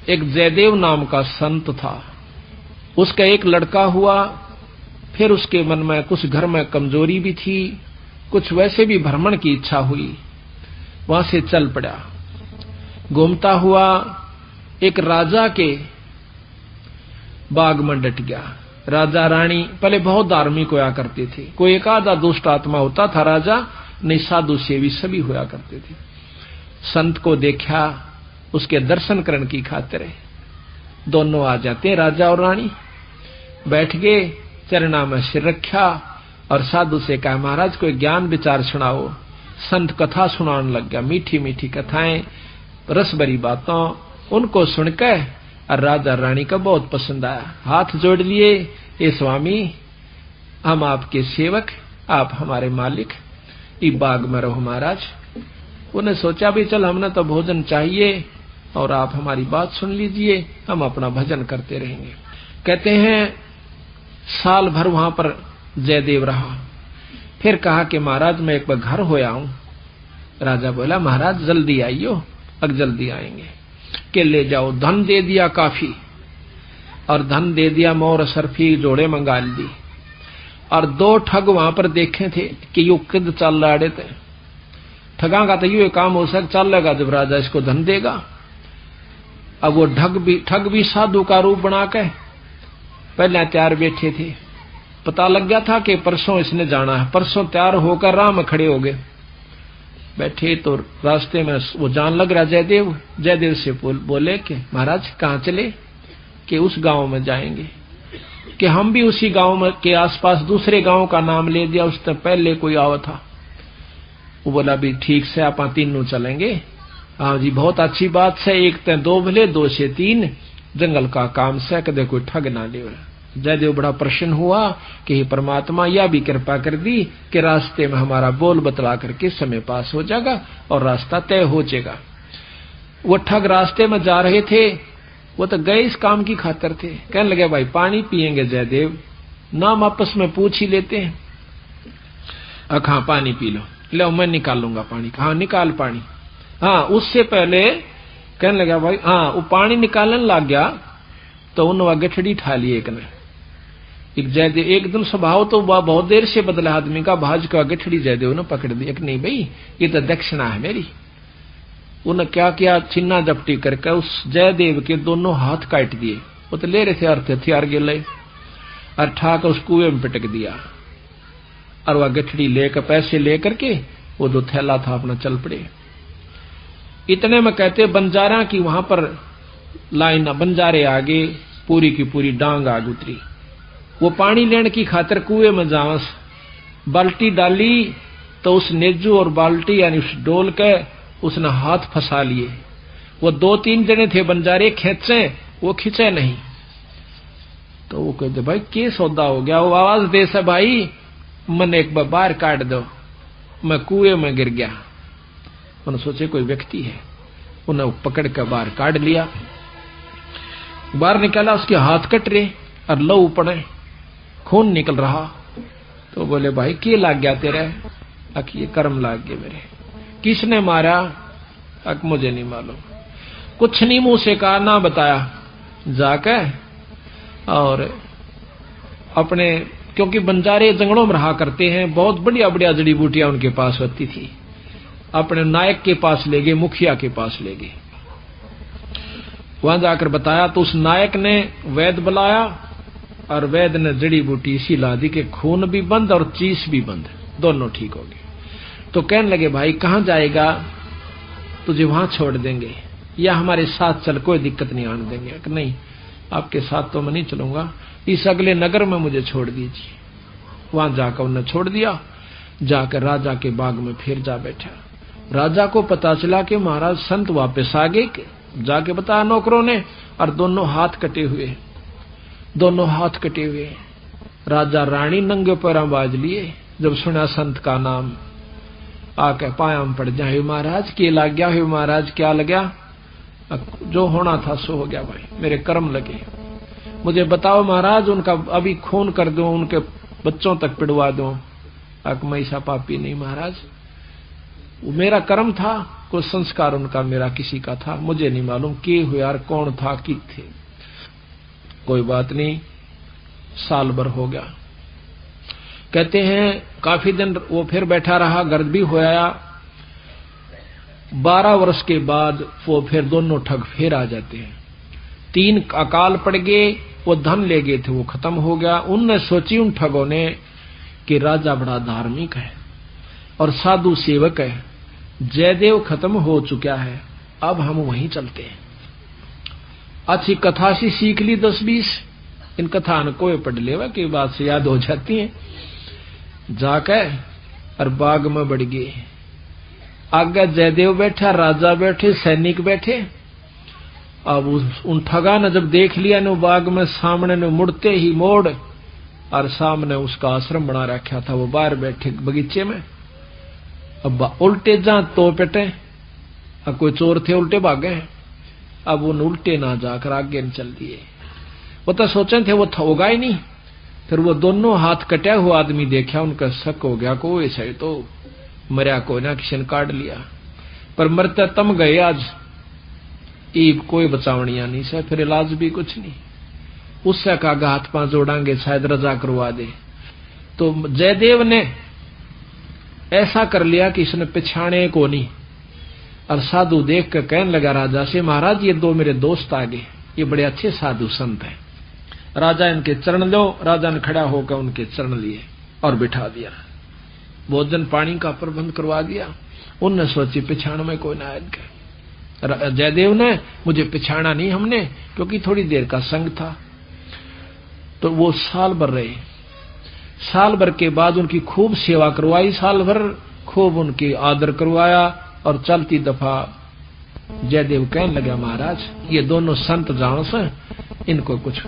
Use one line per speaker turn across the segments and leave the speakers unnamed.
एक जयदेव नाम का संत था, उसका एक लड़का हुआ। फिर उसके मन में कुछ घर में कमजोरी भी थी, कुछ वैसे भी भ्रमण की इच्छा हुई, वहां से चल पड़ा। घूमता हुआ एक राजा के बाग में डट गया। राजा रानी पहले बहुत धार्मिक होया करते थे, कोई एक आधा दुष्ट आत्मा होता था राजा, नहीं साधु सेवी सभी होया करते थे। संत को देखा, उसके दर्शन करने की खातिर दोनों आ जाते, राजा और रानी। बैठ गए, चरणा में सिर रखा और साधु से कहा, महाराज कोई ज्ञान विचार सुनाओ। संत कथा सुनाने लग गया, मीठी मीठी कथाएं, रस भरी बातों। उनको सुनकर और राजा रानी का बहुत पसंद आया, हाथ जोड़ लिए, ये स्वामी हम आपके सेवक, आप हमारे मालिक, इस बाग में रहो महाराज। उन्हें सोचा भी चल हमने तो भोजन चाहिए और आप हमारी बात सुन लीजिए, हम अपना भजन करते रहेंगे। कहते हैं साल भर वहां पर जयदेव रहा। फिर कहा कि महाराज मैं एक बार घर होया हूं। राजा बोला महाराज जल्दी आइयो, अब जल्दी आएंगे। के ले जाओ, धन दे दिया काफी, और धन दे दिया, मोर सरफी जोड़े मंगा दी। और दो ठग वहां पर देखे थे कि यू किद चल रहे थे, ठगा का तो यू काम हो सक चल लेगा जब राजा इसको धन देगा। अब वो ठग भी साधु का रूप बना के पहले तैयार बैठे थे। पता लग गया था कि परसों इसने जाना है, परसों तैयार होकर राह में खड़े हो गए। बैठे तो रास्ते में वो जान लग रहा जयदेव। जयदेव से बोले कि महाराज कहाँ चले? कि उस गांव में जाएंगे। कि हम भी उसी गांव में के आसपास दूसरे गांव का नाम ले दिया, उससे पहले कोई आवा था। वो बोला भी ठीक से आप तीनों चलेंगे। हाँ जी बहुत अच्छी बात है, एक ते दो भले, दो से तीन, जंगल का काम से कदे कोई ठग ना ले। जयदेव बड़ा प्रसन्न हुआ कि हे परमात्मा यह भी कृपा कर दी कि रास्ते में हमारा बोल बतला करके समय पास हो जाएगा और रास्ता तय हो जाएगा। वो ठग रास्ते में जा रहे थे, वो तो गए इस काम की खातिर थे। कहने लगे भाई पानी पिएंगे जयदेव? नाम आपस में पूछ ही लेते हैं। हाँ पानी पी लो। लो मैं निकालूंगा पानी। हाँ निकाल पानी। हाँ उससे पहले कहने लगा भाई, हाँ वो पानी निकालने लग गया तो उन गठड़ी ठा ली एक ने। एक जयदेव एकदम स्वभाव तो बहुत देर से बदला आदमी का, भाज का गठड़ी जयदेव ने पकड़ दी। एक नहीं भाई ये तो दक्षिणा है मेरी। उन्हें क्या किया, छिन्ना जपटी करके उस जयदेव के दोनों हाथ काट दिए। वो तो ले रहे थे अर्थ हथियार गिले, और ठाकर उस कुएं में पिटक दिया। और वह गठड़ी लेकर पैसे लेकर के वो जो थैला था अपना चल पड़े। इतने में कहते बंजारा की वहां पर लाइन, बंजारे आगे पूरी की पूरी डांग आग उतरी। वो पानी लेने की खातिर कुएं में जावस बाल्टी डाली तो उस नेजू और बाल्टी यानी उस डोल के उसने हाथ फंसा लिए। वो दो तीन जने थे बंजारे, खेचे वो खींचे नहीं। तो वो कहते भाई के सौदा हो गया? वो आवाज दे से भाई मन एक बार बाहर काट दो, मैं कुएं में गिर गया। उन्होंने सोचे कोई व्यक्ति है, उन्हें पकड़ कर बाहर काट लिया। बाहर निकाला, उसके हाथ कट रहे और लहू पड़े, खून निकल रहा। तो बोले भाई के लाग गया तेरे? अक ये कर्म लाग गए मेरे। किसने मारा? अक मुझे नहीं मालूम, कुछ नहीं मुंह से कहा ना बताया। जाके और अपने, क्योंकि बंजारे जंगलों में रहा करते हैं, बहुत बढ़िया बढ़िया जड़ी बूटियां उनके पास होती थी, अपने नायक के पास ले गए, मुखिया के पास ले गए। वहां जाकर बताया तो उस नायक ने वैद्य बुलाया और वैद्य ने जड़ी बूटी इसी ला दी कि खून भी बंद और चीस भी बंद, दोनों ठीक हो गए। तो कहने लगे भाई कहां जाएगा? तुझे वहां छोड़ देंगे या हमारे साथ चल, कोई दिक्कत नहीं आने देंगे। कि नहीं आपके साथ तो मैं नहीं चलूंगा, इस अगले नगर में मुझे छोड़ दीजिए। वहां जाकर उन्हें छोड़ दिया। जाकर राजा के बाग में फिर जा बैठा। राजा को पता चला कि महाराज संत वापस आ गए। जाके बताया नौकरों ने, और दोनों हाथ कटे हुए, दोनों हाथ कटे हुए। राजा रानी नंगे पैरों बाज लिए जब सुना संत का नाम। आके पाया में पड़ जाए, महाराज के लग गया? है महाराज क्या लगा? जो होना था सो हो गया भाई, मेरे कर्म लगे। मुझे बताओ महाराज, उनका अभी खून कर दो, उनके बच्चों तक पिड़वा दो। मैं ऐसा पापी नहीं महाराज, वो मेरा कर्म था, कोई संस्कार उनका मेरा किसी का था, मुझे नहीं मालूम के हुए यार, कौन था कि थे। कोई बात नहीं, साल भर हो गया। कहते हैं काफी दिन वो फिर बैठा रहा, गर्द भी हो आया। 12 वर्ष के बाद वो फिर दोनों ठग फिर आ जाते हैं। 3 अकाल पड़ गए, वो धन ले गए थे, वो खत्म हो गया। उनने सोची उन ठगों ने कि राजा बड़ा धार्मिक है और साधु सेवक है, जयदेव खत्म हो चुका है, अब हम वहीं चलते हैं। अच्छी कथा सी सीख ली 10-20, इन कथा न कोई पढ़ लेवा की बात से याद हो जाती है। जाकर और बाग में बढ़ गए। आगे जयदेव बैठा, राजा बैठे, सैनिक बैठे। अब उन ठगा ने जब देख लिया न बाग में सामने ने मुड़ते ही मोड़, और सामने उसका आश्रम बना रखा था, वो बाहर बैठे बगीचे में। अब उल्टे जा तो पेटे, अब कोई चोर थे उल्टे भागे। अब उन उल्टे ना जाकर आगे चल दिए। वो तो सोचे थे वो होगा ही नहीं। फिर वो दोनों हाथ कटा हुआ आदमी देखा, उनका शक हो गया को ऐसा ही तो मरिया को ना किसी ने काट लिया। पर मरते तम गए आज, ईब कोई बचावनिया नहीं से, फिर इलाज भी कुछ नहीं। उससे कहा हाथ पांव जोड़ांगे शायद रजा करवा दे। तो जयदेव ने ऐसा कर लिया कि इसने पिछाने को नहीं। और साधु देख कर कहने लगा राजा से, महाराज ये 2 मेरे दोस्त आ गए, ये बड़े अच्छे साधु संत हैं। राजा इनके चरण लो। राजा ने खड़ा होकर उनके चरण लिए और बिठा दिया। भोजन पानी का प्रबंध करवा दिया। उनने सोची पिछाण में कोई ना आएगा। जयदेव ने मुझे पिछाड़ा नहीं हमने, क्योंकि थोड़ी देर का संग था। तो वो साल भर रहे। साल भर के बाद उनकी खूब सेवा करवाई, साल भर खूब उनकी आदर करवाया। और चलती दफा जयदेव कहने लगा, महाराज ये दोनों संत जानो से, इनको कुछ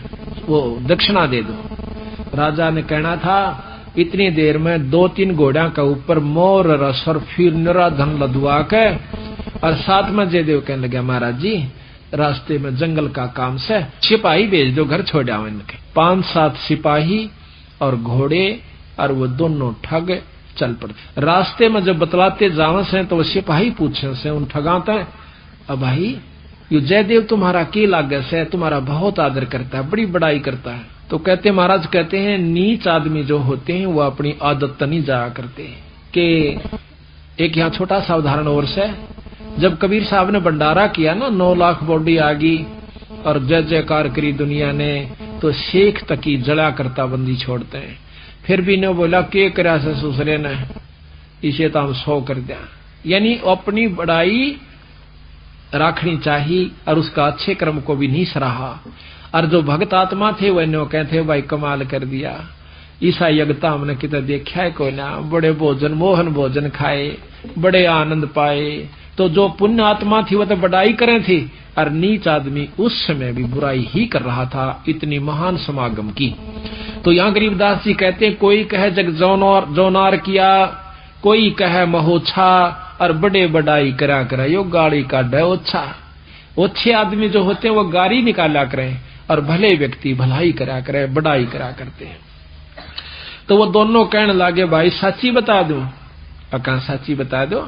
वो दक्षिणा दे दो। राजा ने कहना था इतनी देर में 2-3 घोड़ा का ऊपर मोर रस और फिर निरा धन लदवा के। और साथ में जयदेव कहने लगा, महाराज जी रास्ते में जंगल का काम से सिपाही भेज दो, घर छोड़ आओ इनके। 5-7 सिपाही और घोड़े, और वो दोनों ठग चल पड़ते। रास्ते में जब बतलाते जावे से तो वो सिपाही पूछे से उन ठगाते, अब भाई ये जयदेव तुम्हारा के लागे से, तुम्हारा बहुत आदर करता है, बड़ी बड़ाई करता है। तो कहते महाराज कहते हैं नीच आदमी जो होते हैं वो अपनी आदत नहीं जाया करते। कि एक यहाँ छोटा सा उदाहरण और से, जब कबीर साहब ने भंडारा किया ना, 9 लाख बॉडी आ गई और जय जयकार करी दुनिया ने, तो शेख तक की जला करता बंदी छोड़ते हैं। फिर भी ने बोला के करा से सुसरे ने, इसे तो हम 100 कर दिया। यानी अपनी बड़ाई राखनी चाहिए और उसका अच्छे कर्म को भी नहीं सराहा। और जो भक्त आत्मा थे वह नो कहते भाई कमाल कर दिया, ईसा यज्ञता हमने कितना देखा है कोई ना, बड़े भोजन मोहन भोजन खाए, बड़े आनंद पाए। तो जो पुण्य आत्मा थी वह तो बड़ाई करे थी, और नीच आदमी उस समय भी बुराई ही कर रहा था, इतनी महान समागम की। तो यहाँ गरीबदास जी कहते हैं कोई कहे जग जौनार किया, कोई कहे महोछा, और बड़े बड़ाई करा यो गाड़ी काटे ओछा। ओछे आदमी जो होते हैं वो गाड़ी निकाला करें, और भले व्यक्ति भलाई करा करे, बड़ाई करा करते हैं। तो वो दोनों कहने लगे भाई सच्ची बता दो। अका सच्ची बता दो,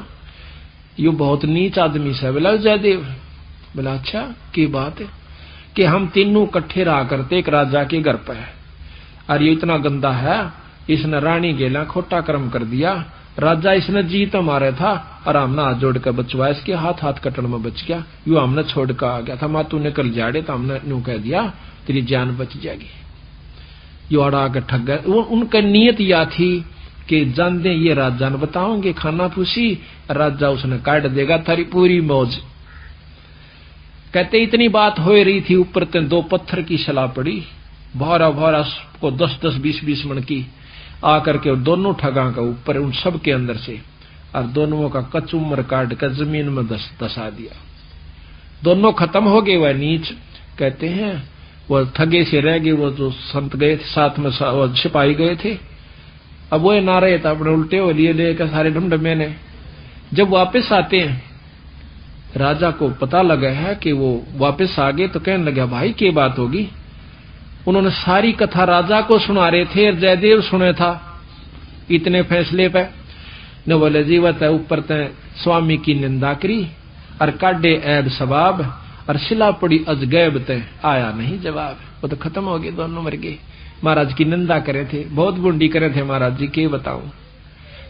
यू बहुत नीच आदमी से। बोला जयदेव। बोला अच्छा की बात है? कि हम तीनों इकट्ठे रहा करते एक राजा के घर पर, और ये इतना गंदा है, इसने रानी गेला खोटा कर्म कर दिया। राजा इसने जीत मारे था और हमने हाथ जोड़ कर बचवाया, इसके हाथ कटन में बच गया। यू हमने छोड़ कर आ गया था, मातू ने कल जाड़े तो हमने यूं कह दिया तेरी जान बच जाएगी। यू अड़ा के ठग गए। उनका नियत यह थी कि जान दे ये राजा ने बताओगे खाना पूछी, राजा उसने काट देगा थारी पूरी मौज। कहते इतनी बात हो रही थी, ऊपर ते 2 पत्थर की सलाह पड़ी, भारा भारा को 10-10 20-20 मन की आकर के दोनों ठगा का ऊपर उन सब के अंदर से, और दोनों का कचुम्बर काट कर जमीन में दसा दिया। दोनों खत्म हो गए। वह नीच कहते हैं वो ठगे से रह गए, वो जो संत गए थे साथ में वो सिपाही गए थे, अब वो ना रहे था, अपने उल्टे हो लिए लेकर सारे ढमढमे ने। जब वापस आते हैं राजा को पता लगा है कि वो वापस आ गए, तो कहने लगा भाई क्या बात होगी। उन्होंने सारी कथा राजा को सुना रहे थे और जयदेव सुने था इतने फैसले पे। न बोले जीवत है ऊपर तय स्वामी की निंदा करी और काटे ऐब सवाब और सिला पड़ी अजगैब तय आया नहीं जवाब। वो तो खत्म हो गए, दोनों मर गए। महाराज की निंदा करे थे, बहुत बुंडी करे थे महाराज जी, के बताऊं।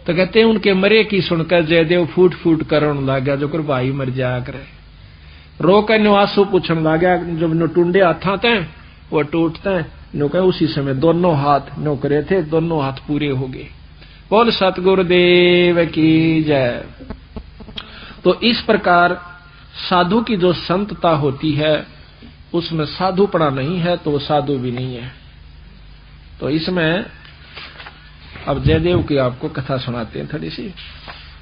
तो कहते हैं उनके मरे की सुनकर जयदेव फूट फूट करण लागा, जो कर भाई मर जाया करे। रो कर नो आंसू पूछन लागा, जब नो टूंडे हाथा थे वो टूटते नो कहे उसी समय दोनों हाथ नो करे थे, दोनों हाथ पूरे हो गए। बोल सतगुरुदेव की जय। तो इस प्रकार साधु की जो संतता होती है उसमें साधुपना नहीं है तो वो साधु भी नहीं है। तो इसमें अब जयदेव की आपको कथा सुनाते हैं थोड़ी सी,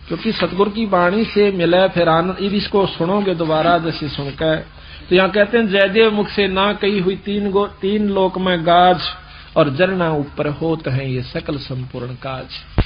क्योंकि सतगुरु की वाणी से मिले फिर आनंद। इसको सुनोगे दोबारा जैसे सुनकर, तो यहाँ कहते हैं जयदेव मुख से ना कही हुई तीन लोक में गाज और जरना ऊपर होत है ये सकल संपूर्ण काज।